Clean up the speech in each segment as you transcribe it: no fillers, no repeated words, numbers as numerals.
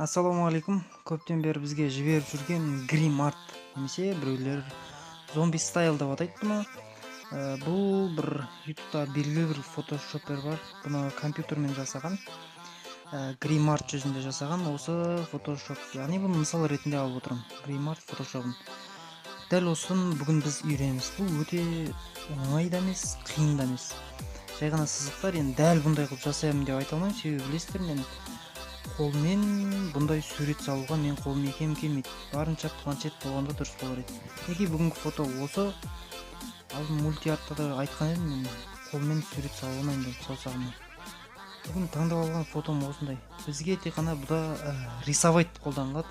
Ассалаумағалейкум. Көптен бері бізге жіберіп жүрген грим арт немесе біреулер зомби стайл деп атайды бұны. Бұл бір ютубта белгілі бір фотошопер бар. Бұны компьютермен жасаған. Грим арт жүзінде жасаған осы фотошоп. Яғни бұны мысал ретінде алып отырмын. Грим арт фотошопын. Дәл осыны бүгін біз үйренеміз. Бұл өте оңай да емес, қиын да емес. Жай ғана сызықтар, енді дәл бұндай қылып жасаймын деп айта алмаймын. Себебі білесіздер, мен қолмен бұндай сурет салуға мен қолым екем келмейді. Барынша планшет болғанда дұрыс болар еді. Неге бүгінгі фото осы. Алдын мультиартта да айтқан едім, мен қолмен сурет салу оңай саусағыммен. Бүгін таңдап алған фотом осындай. Бізге тек қана бұда рисовать қолданылады.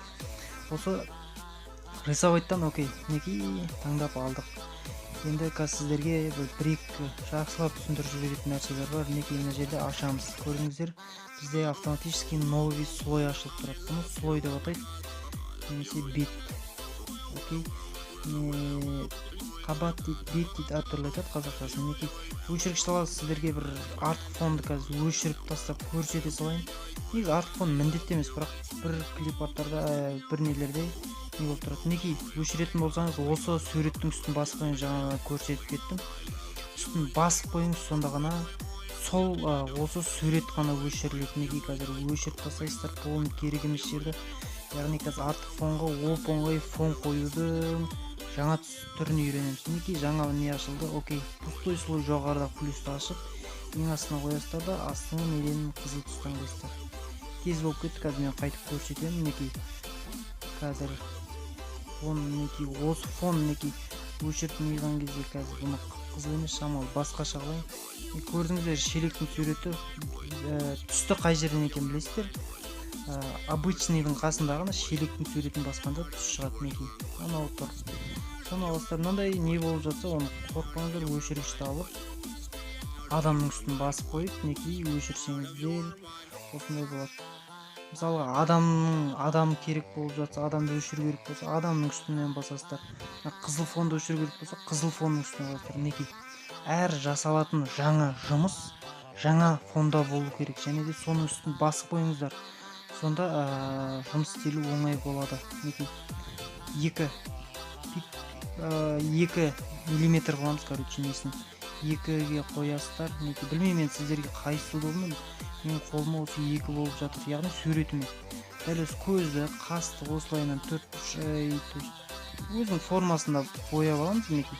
Осы рисовайттан окей, неге таңдап алдық. Енді сіздерге бір-екі жақсылап түсіндіріп жіберетін нәрселер бар. Неге мына жерде ашамыз. Көріңіздер, бізде автоматически новый слой ашылып тұрады. Бұны слой деп атайды. Немесе бет. Окей. Қабат дейді, бет дейді, әртүрлі айтады қазақшасын. Неге өшіргіш салады, сіздерге бір артық фонды қазір өшіріп тастап көрсете салайын. Негізі артық фон міндетті емес, бірақ бір клипарттарда, бір нелерде не болып тұрады. Неге өшіретін болсаңыз, осы суреттің үстін басып қойыңыз, жаңа көрсетіп кеттім. Үстін басып қойыңыз, сонда ғана сол осы сурет қана өшіріледі. Неге қазір өшіріп тастайсыздар, бұл керек емес жерді. Яғни қазір артық фонға оп-оңай фон қоюдың жаңа түрін үйренеміз. Неге жаңа не ашылды? Окей, пустой слой жоғарыда плюсты ашып, ең астына қоясыздар да астыңғы неден қызыл түстен қойсыздар. Тез болып кетті, қазір мен қайтып көрсетемін. Неге қазір осы фон өшіріп миған кезде қазір бұны қызыл емес, шамалы басқаша қылайын. Көрдіңіздер, шелектің суреті түсті қай жерден екен білесіздер? Обычныйдың қасындағына шелектің суретін басқанда түс шығады. Неге анау тұр. Соны аласыздар, мынандай не болып жатса, оны қорықпаңыздар, өшіргішті алып адамның үстін басып қойып, неге өшірсеңіздер осындай болады. Мысалы адам керек болып жатса, адамды өшіру керек болса, адамның үстінен басасыздар. Қызыл фонды өшіру керек болса, қызыл фонның үстінен басасыздар. Неге әр жасалатын жаңа жұмыс жаңа фонда болу керек, және де соның үстін басып қойыңыздар. Сонда жұмыс істелу оңай болады. Неге 2 миллиметр қыламыз, короче, несін 2-ге қоясыздар. Неге білмеймін, мен сіздерге қайсысы болмын. Мен қолыма осы 2 болып жатыр, яғни суретіме. Дәл осы көзді, қасты осылайынан 4 өзінің формасында бояп аламыз. Неге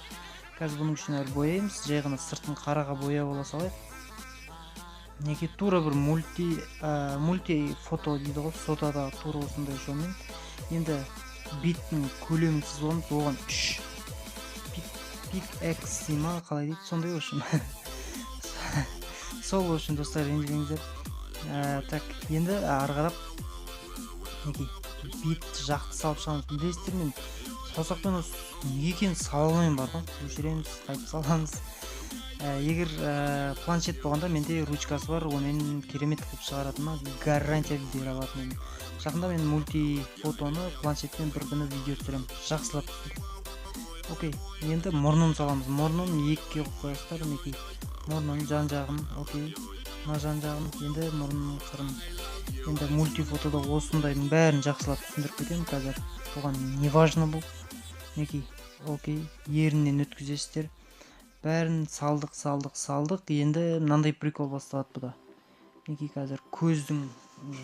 қазір бұның үшін әлі бояймыз, жай ғана сыртын қараға бояп ала салайық. Неге тура бір мульти фото дейді ғой, сотада тура осындай жолмен. Енді беттің көлемін сызамыз, оған 3 пик-экс дейма, қалай дейді, сондай үшін. Сол үшін достар, ренжімеңіздер. Так, енді ары қарап неге бетті жақты салып шығамыз. Білесіздер, мен саусақпен екенін сала алмаймын бар ғой. Өшіреміз, қайтып саламыз. Егер планшет болғанда менде ручкасы бар, онымен керемет қылып шығаратыма гарантия бере алатынмын. Жақында мен мультифотоны планшетпен бір күні видео түсіремін, жақсылап түсірем. Окей, енді мұрнын саламыз. Мұрнын 2-ге қоясыздар. Неге мұрнын жан-жағын, окей, мына жан-жағын, енді мұрнын қырын. Енді мультифотода осындайдың бәрін жақсылап түсіндіріп кетемін қазір. Бұған не важно бұл. Неге окей, ерінен өткізесіздер. Бәрін салдық. Енді мынандай прикол басталады бұда. Неге қазір көздің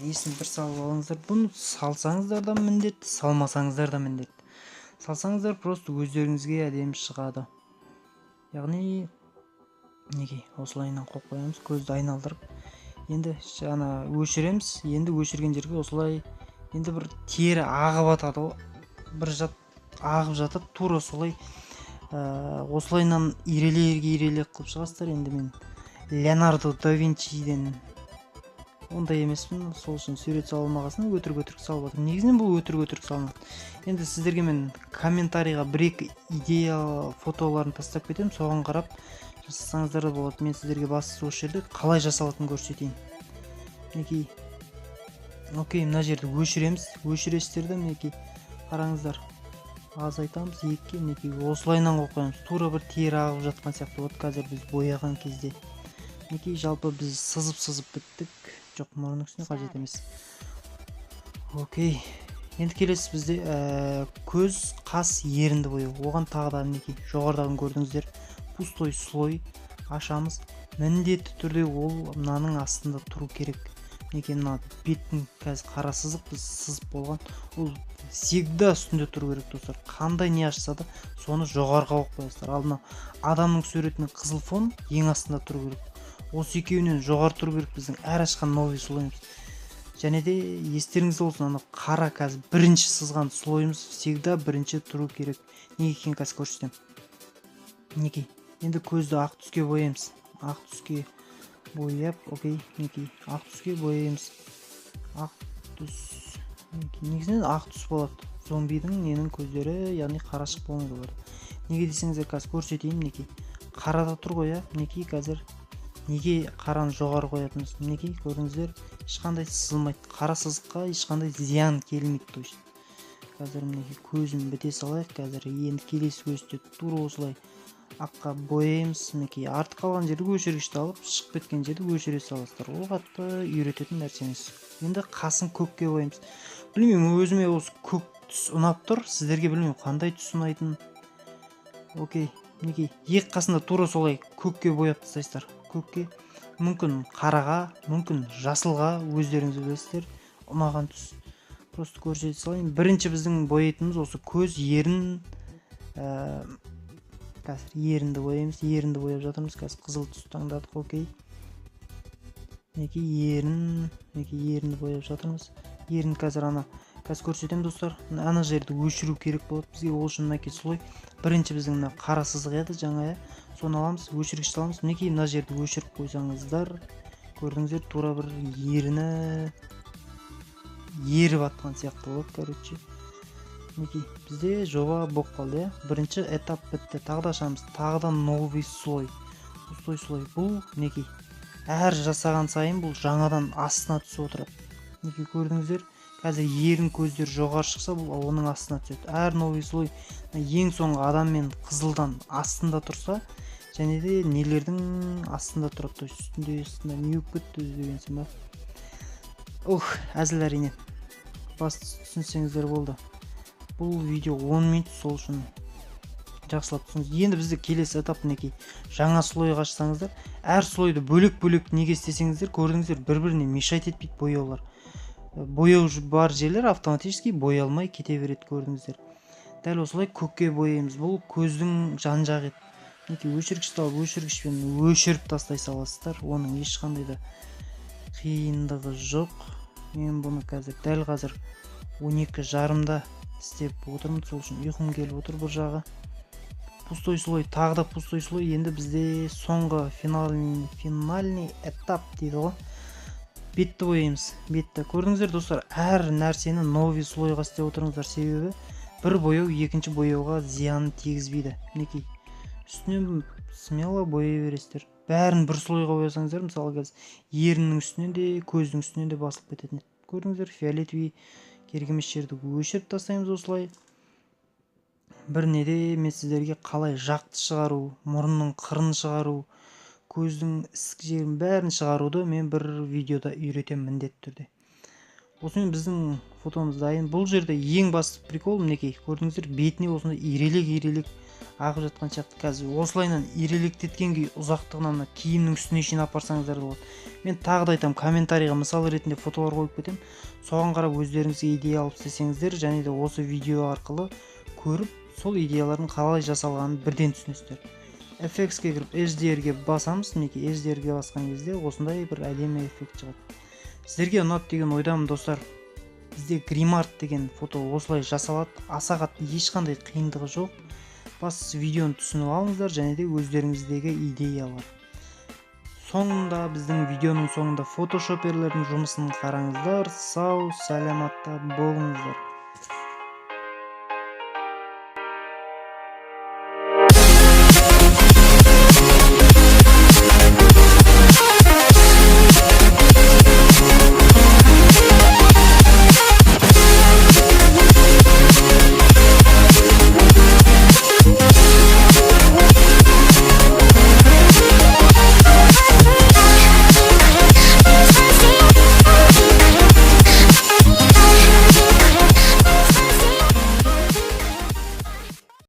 несін бір салып алыңыздар. Бұны салсаңыздар да міндетті, салмасаңыздар да міндетті. Салсаңыздар просто өздеріңізге әдемі шығады. Яғни неге осылайынан қойып қоямыз, көзді айналдырып. Енді жаңа өшіреміз. Енді өшірген жерге осылай енді бір тері ағып атады ғой. Бір ағып жатып, тура солай осылайынан иреле қылып шығасыздар. Енді мен Леонардо да Винчиден ондай емеспін, сол үшін сурет салмағасын өтірік салып отыр. Негізінен бұл өтірік салынады. Енді сіздерге мен комментарийға 1-2 идея фотоларын тастап кетемін, соған қарап жасасаңыздар да болады. Мен сіздерге бастысы осы жерде қалай жасалатынын көрсетейін. Неге окей, мына жерді өшіреміз. Өшіресіздер де неге қараңыздар. Аз айтамыз, 2-ге неге осылайынан қойып қоямыз. Тура бір тері ағып жатқан сияқты болады қазір біз бояған кезде. Неге жалпы біз сызып біттік. Жоқ, мұрын үстіне қажет емес. Окей, енді келесі бізде көз қас ерінді бояу. Оған тағы да мінекей жоғарыдағын көрдіңіздер, пустой слой ашамыз. Міндетті түрде ол мынаның астында тұру керек. Мінекей мына беттің қазір қара сызық біз сызып болған, ол всегда үстінде тұру керек достар. Қандай не ашса да соны жоғарыға қойып қоясыздар. Ал мына адамның суретінің қызыл фон ең астында тұру керек. Осы екеуінен жоғары тұру керек біздің әр ашқан новый слойымыз. Және де естеріңізде болсын, ана қара қазір бірінші сызған слойымыз всегда бірінші тұру керек. Неге екенін қазір көрсетемін. Мінекей, енді көзді ақ түске бояймыз. Ақ түске бояп, окей, мінекей, ақ түске бояймыз. Ақ түс, негізінен ақ түс болады. Зомбидің ненің көздері, яғни қарашық болмайды олар. Неге десеңіздер, қазір көрсетейін. Мінекей, қарада тұр ғой, мінекей қазір. Неге қараны жоғары қоятынымыз? Мінекей, көрдіңіздер, ешқандай сызылмайды. Қара сызыққа ешқандай зиян келмейді. То есть қазір мінекей көзін біте салайық. Қазір енді келесі көзді тура осылай аққа бояймыз. Мінекей артық қалған жерді өшіргішті алып, шығып кеткен жерді өшіре саласыздар. Ол қатты үйрететін нәрсеңіз. Енді қасын көкке бояймыз. Білмеймін, өзіме осы көк түс ұнап тұр. Сіздерге білмеймін қандай түс ұнайтын. Окей, мінекей екі қасында тура солай көкке бояп тастайсыздар. Көкке, мүмкін қараға, мүмкін жасылға, өздеріңіз білесіздер, ұнаған түс. Просто көрсете салайын. Бірінші біздің бояйтынымыз осы көз ерін, қазір ерінді бояймыз. Ерінді бояп жатырмыз. Қазір қызыл түс таңдадық. Окей, мінекей ерінді бояп жатырмыз. Ерін қазір қазір көрсетемін достар. Ана жерді өшіру керек болады бізге. Ол үшін мінекей слой. Бірінші біздің мына қара сызық еді жаңа, соны аламыз, өшіргішті аламыз. Мінекей мына жерді өшіріп қойсаңыздар, көрдіңіздер, тура бір еріп атқан сияқты болады. Короче, мінекей бізде жоба болып қалды. Бірінші этап бітті. Тағы да ашамыз. Тағы да новый слой. Пустой слой. Бұл мінекей әр жасаған сайын бұл жаңадан астына түсіп отырады. Мінекей көрдіңіздер. Қазір ерін көздер жоғары шықса, бұл оның астына түседі. Әр новый слой ең соңғы адам мен қызылдан астында тұрса, және де нелердің астында тұрады. Үстінде не өп кетті өзі дегенсің ба? Әзіл әрине. Басты түсінсеңіздер болды. Бұл видео 10 минут, сол үшін жақсылап түсіңіз. Енді бізде келесі этап мінекей жаңа слойға ашсаңыздар, әр слойды бөлек-бөлек неге істесеңіздер, көрдіңіздер, бір-біріне мешайт етпейді бояулар. Бояу бар жерлер автоматически боялмай кете береді, көрдіңіздер. Дәл осылай көкке бояймыз. Бұл көздің жан жағы еді. Мінекей өшіргішті алып, өшіргішпен өшіріп тастай саласыздар. Оның ешқандай да қиындығы жоқ. Мен бұны дәл қазір 12:30-да істеп отырмын. Сол үшін ұйқым келіп отыр бір жағы. Пустой слой, тағы да пустой слой. Енді бізде соңғы финальный этап дейді ғой. Бетті бояймыз. Бетті. Көрдіңіздер достар, әр нәрсені новый слойға істеп отырыңыздар. Себебі бір бояу екінші бояуға зиян тигізбейді. Мінекей үстінен смело бояй бересіздер. Бәрін бір слойға боясаңыздар, мысалы қазір еріннің үстінен де, көздің үстінен де басылып кететін. Көрдіңіздер, фиолетовый керек емес жерді өшіріп тастаймыз осылай. Бір неде мен сіздерге қалай жақты шығару, мұрынның қырын шығару, көздің ісік жерін бәрін шығаруды мен бір видеода үйретемін міндетті түрде. Осымен біздің фотомыз дайын. Бұл жерде ең басты прикол мінекей, көрдіңіздер, бетіне осындай ирелек ағып жатқан сияқты. Қазір осылайынан ирелектеткен күй ұзақтығынан киімнің үстіне шейін апарсаңыздар болады. Мен тағы да айтамын, комментарийға мысал ретінде фотолар қойып кетемін. Соған қарап өздеріңізге идея алып істесеңіздер, және де осы видео арқылы көріп, сол идеялардың қалай жасалғанын бірден түсінесіздер. FX-ке кіріп HDR-ге басамыз. Мінекей HDR-ге басқан кезде осындай бір әдемі эффект шығады. Сіздерге ұнап деген ойдамын достар. Бізде гримарт деген фото осылай жасалады. Аса қатты ешқандай қиындығы жоқ. Бас видеоны түсініп алыңыздар, және де өздеріңіздегі идеялар. Соңында біздің видеоның соңында фотошоперлердің жұмысын қараңыздар. Сау, сәлематта болыңыздар.